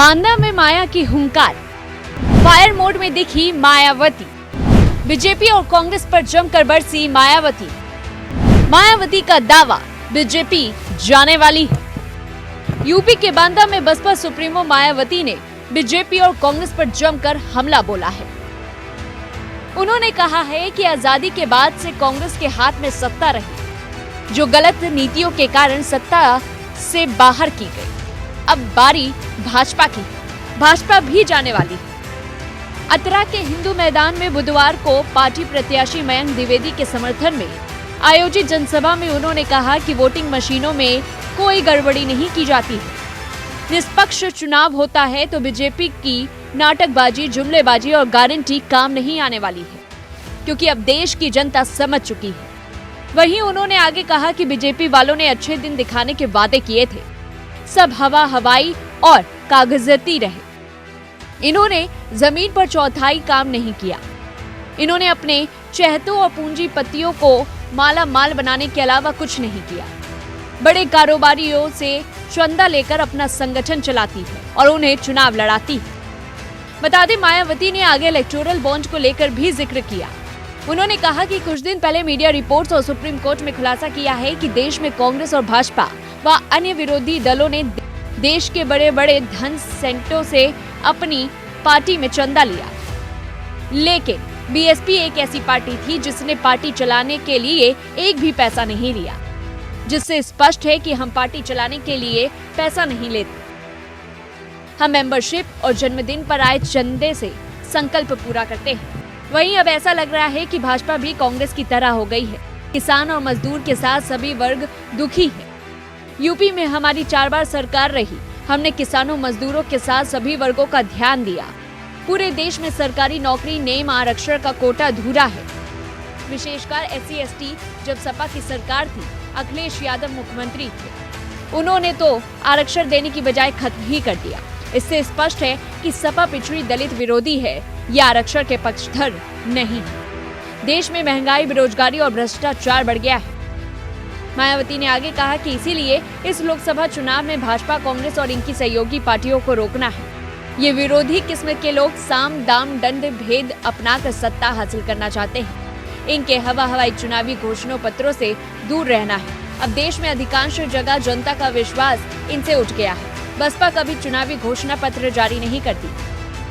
बांदा में माया की हुंकार, फायर मोड में दिखी मायावती। बीजेपी और कांग्रेस पर जमकर बरसी मायावती। मायावती का दावा, बीजेपी जाने वाली है। यूपी के बांदा में बसपा सुप्रीमो मायावती ने बीजेपी और कांग्रेस पर जमकर हमला बोला है। उन्होंने कहा है कि आजादी के बाद से कांग्रेस के हाथ में सत्ता रही, जो गलत नीतियों के कारण सत्ता से बाहर की गई। अब बारी भाजपा की, भाजपा भी जाने वाली है। अतरा के हिंदू मैदान में बुधवार को पार्टी प्रत्याशी मयंक द्विवेदी के समर्थन में आयोजित जनसभा में उन्होंने कहा कि वोटिंग मशीनों में कोई गड़बड़ी नहीं की जाती है। निष्पक्ष चुनाव होता है तो बीजेपी की नाटकबाजी, जुमलेबाजी और गारंटी काम नहीं आने वाली है, क्योंकि अब देश की जनता समझ चुकी है। वहीं उन्होंने आगे कहा कि बीजेपी वालों ने अच्छे दिन दिखाने के वादे किए थे, सब हवा हवाई और कागजती रहे। इन्होंने जमीन पर चौथाई काम नहीं किया। इन्होंने अपने चहेतों और पूंजीपतियों को माला माल बनाने के अलावा कुछ नहीं किया। बड़े कारोबारियों से चंदा लेकर अपना संगठन चलाती है और उन्हें चुनाव लड़ाती है। बता दें, मायावती ने आगे इलेक्टोरल बॉन्ड को लेकर भी जिक्र किया। उन्होंने कहा कि कुछ दिन पहले मीडिया रिपोर्ट्स और सुप्रीम कोर्ट में खुलासा किया है कि देश में कांग्रेस और भाजपा व अन्य विरोधी दलों ने देश के बड़े बड़े धन सेंटरों से अपनी पार्टी में चंदा लिया। लेकिन बीएसपी एक ऐसी पार्टी थी जिसने पार्टी चलाने के लिए एक भी पैसा नहीं लिया, जिससे स्पष्ट है कि हम पार्टी चलाने के लिए पैसा नहीं लेते। हम मेंबरशिप और जन्मदिन पर आए चंदे से संकल्प पूरा करते हैं। वहीं अब ऐसा लग रहा है कि भाजपा भी कांग्रेस की तरह हो गई है। किसान और मजदूर के साथ सभी वर्ग दुखी है। यूपी में हमारी 4 बार सरकार रही, हमने किसानों मजदूरों के साथ सभी वर्गों का ध्यान दिया। पूरे देश में सरकारी नौकरी नेम आरक्षण का कोटा अधूरा है, विशेषकर SC/ST। जब सपा की सरकार थी, अखिलेश यादव मुख्यमंत्री थे, उन्होंने तो आरक्षण देने की बजाय खत्म ही कर दिया। इससे स्पष्ट है कि सपा पिछड़ी दलित विरोधी है या आरक्षण के पक्षधर नहीं है। देश में महंगाई, बेरोजगारी और भ्रष्टाचार बढ़ गया है। मायावती ने आगे कहा कि इसीलिए इस लोकसभा चुनाव में भाजपा, कांग्रेस और इनकी सहयोगी पार्टियों को रोकना है। ये विरोधी किस्म के लोग साम दाम दंड भेद अपनाकर सत्ता हासिल करना चाहते हैं। इनके हवा हवाई चुनावी घोषणा पत्रों से दूर रहना है। अब देश में अधिकांश जगह जनता का विश्वास इनसे उठ गया है। बसपा कभी चुनावी घोषणा पत्र जारी नहीं करती।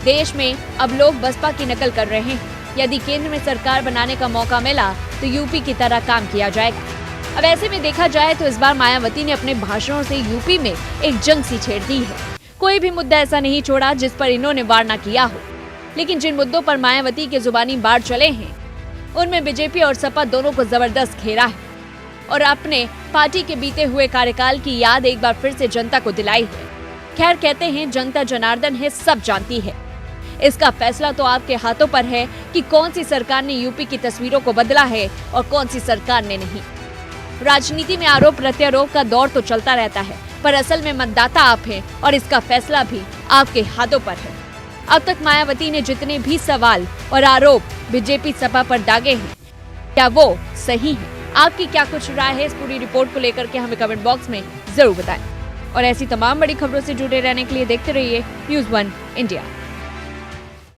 देश में अब लोग बसपा की नकल कर रहे हैं। यदि केंद्र में सरकार बनाने का मौका मिला तो यूपी की तरह काम किया जाएगा। अब ऐसे में देखा जाए तो इस बार मायावती ने अपने भाषणों से यूपी में एक जंग सी छेड़ दी है। कोई भी मुद्दा ऐसा नहीं छोड़ा जिस पर इन्होंने वार न किया हो। लेकिन जिन मुद्दों पर मायावती के जुबानी बाढ़ चले हैं, उनमें बीजेपी और सपा दोनों को जबरदस्त घेरा है और अपने पार्टी के बीते हुए कार्यकाल की याद एक बार फिर से जनता को दिलाई है। खैर, कहते हैं जनता जनार्दन है, सब जानती है। इसका फैसला तो आपके हाथों पर है कि कौन सी सरकार ने यूपी की तस्वीरों को बदला है और कौन सी सरकार ने नहीं। राजनीति में आरोप प्रत्यारोप का दौर तो चलता रहता है, पर असल में मतदाता आप हैं और इसका फैसला भी आपके हाथों पर है। अब तक मायावती ने जितने भी सवाल और आरोप बीजेपी सपा पर दागे हैं, क्या वो सही है? आपकी क्या कुछ राय है? इस पूरी रिपोर्ट को लेकर के हमें कमेंट बॉक्स में जरूर बताएं। और ऐसी तमाम बड़ी खबरों से जुड़े रहने के लिए देखते रहिए News1 इंडिया।